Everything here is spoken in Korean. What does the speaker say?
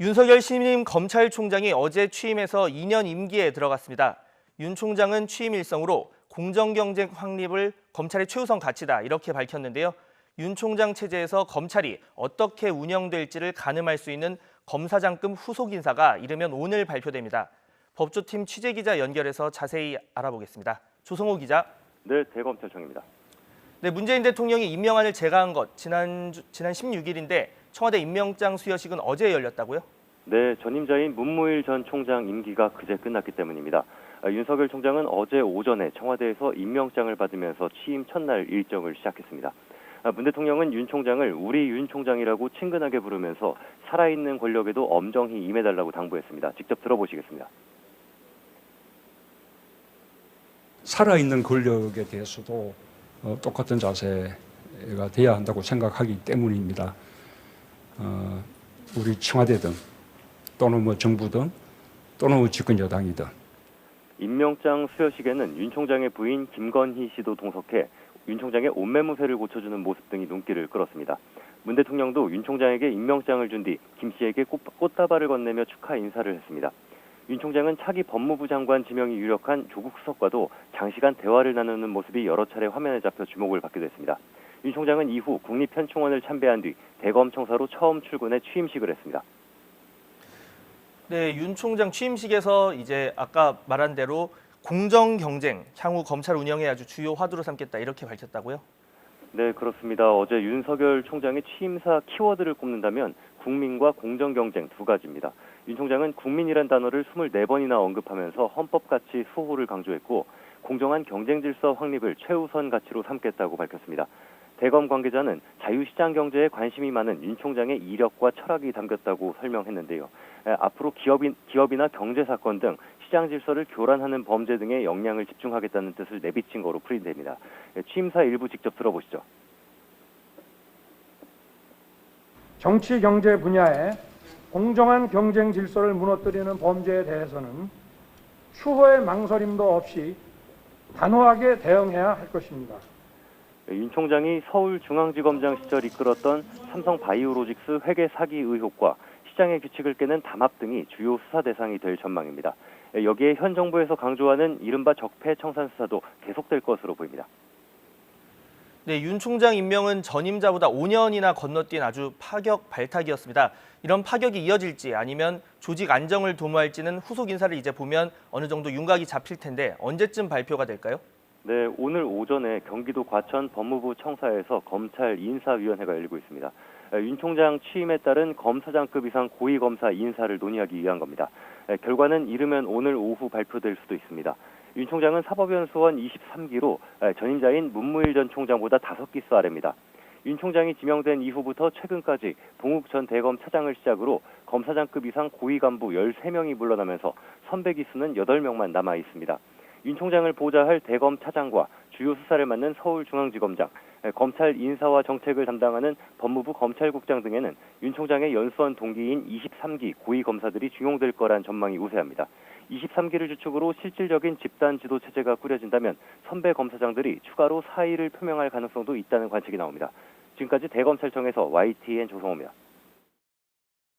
윤석열 신임 검찰총장이 어제 취임해서 2년 임기에 들어갔습니다. 윤 총장은 취임 일성으로 공정경쟁 확립을 검찰의 최우선 가치다 이렇게 밝혔는데요. 윤 총장 체제에서 검찰이 어떻게 운영될지를 가늠할 수 있는 검사장급 후속 인사가 이르면 오늘 발표됩니다. 법조팀 취재기자 연결해서 자세히 알아보겠습니다. 조성호 기자. 네, 대검찰청입니다. 네, 문재인 대통령이 임명안을 제거한 것 지난 16일인데 청와대 임명장 수여식은 어제 열렸다고요? 네, 전임자인 문무일 전 총장 임기가 그제 끝났기 때문입니다. 윤석열 총장은 어제 오전에 청와대에서 임명장을 받으면서 취임 첫날 일정을 시작했습니다. 문 대통령은 윤 총장을 우리 윤 총장이라고 친근하게 부르면서 살아있는 권력에도 엄정히 임해달라고 당부했습니다. 직접 들어보시겠습니다. 살아있는 권력에 대해서도 똑같은 자세가 돼야 한다고 생각하기 때문입니다. 우리 청와대든 또는 정부든 또는 집권 여당이든. 임명장 수여식에는 윤 총장의 부인 김건희 씨도 동석해 윤 총장의 옷매무새를 고쳐주는 모습 등이 눈길을 끌었습니다. 문 대통령도 윤 총장에게 임명장을 준 뒤 김 씨에게 꽃다발을 건네며 축하 인사를 했습니다. 윤 총장은 차기 법무부 장관 지명이 유력한 조국 수석과도 장시간 대화를 나누는 모습이 여러 차례 화면에 잡혀 주목을 받기도 했습니다. 윤 총장은 이후 국립현충원을 참배한 뒤 대검청사로 처음 출근해 취임식을 했습니다. 네, 윤 총장 취임식에서 이제 아까 말한 대로 공정 경쟁, 향후 검찰 운영에 아주 주요 화두로 삼겠다 이렇게 밝혔다고요? 네, 그렇습니다. 어제 윤석열 총장의 취임사 키워드를 꼽는다면 국민과 공정 경쟁 두 가지입니다. 윤 총장은 국민이란 단어를 24번이나 언급하면서 헌법가치 수호를 강조했고 공정한 경쟁 질서 확립을 최우선 가치로 삼겠다고 밝혔습니다. 대검 관계자는 자유시장 경제에 관심이 많은 윤 총장의 이력과 철학이 담겼다고 설명했는데요. 앞으로 기업이나 경제 사건 등 시장 질서를 교란하는 범죄 등에 역량을 집중하겠다는 뜻을 내비친 거로 풀이됩니다. 취임사 일부 직접 들어보시죠. 정치 경제 분야에 공정한 경쟁 질서를 무너뜨리는 범죄에 대해서는 추호의 망설임도 없이 단호하게 대응해야 할 것입니다. 윤 총장이 서울중앙지검장 시절 이끌었던 삼성바이오로직스 회계 사기 의혹과 시장의 규칙을 깨는 담합 등이 주요 수사 대상이 될 전망입니다. 여기에 현 정부에서 강조하는 이른바 적폐청산 수사도 계속될 것으로 보입니다. 네, 윤 총장 임명은 전임자보다 5년이나 건너뛴 아주 파격 발탁이었습니다. 이런 파격이 이어질지 아니면 조직 안정을 도모할지는 후속 인사를 이제 보면 어느 정도 윤곽이 잡힐 텐데 언제쯤 발표가 될까요? 네, 오늘 오전에 경기도 과천 법무부 청사에서 검찰 인사위원회가 열리고 있습니다. 윤 총장 취임에 따른 검사장급 이상 고위검사 인사를 논의하기 위한 겁니다. 결과는 이르면 오늘 오후 발표될 수도 있습니다. 윤 총장은 사법연수원 23기로 전임자인 문무일 전 총장보다 5기수 아래입니다. 윤 총장이 지명된 이후부터 최근까지 동욱 전 대검 차장을 시작으로 검사장급 이상 고위 간부 13명이 물러나면서 선배 기수는 8명만 남아 있습니다. 윤 총장을 보좌할 대검 차장과 주요 수사를 맡는 서울중앙지검장, 검찰 인사와 정책을 담당하는 법무부 검찰국장 등에는 윤 총장의 연수원 동기인 23기 고위검사들이 중용될 거란 전망이 우세합니다. 23기를 주축으로 실질적인 집단 지도 체제가 꾸려진다면 선배 검사장들이 추가로 사의를 표명할 가능성도 있다는 관측이 나옵니다. 지금까지 대검찰청에서 YTN 조성호입니다.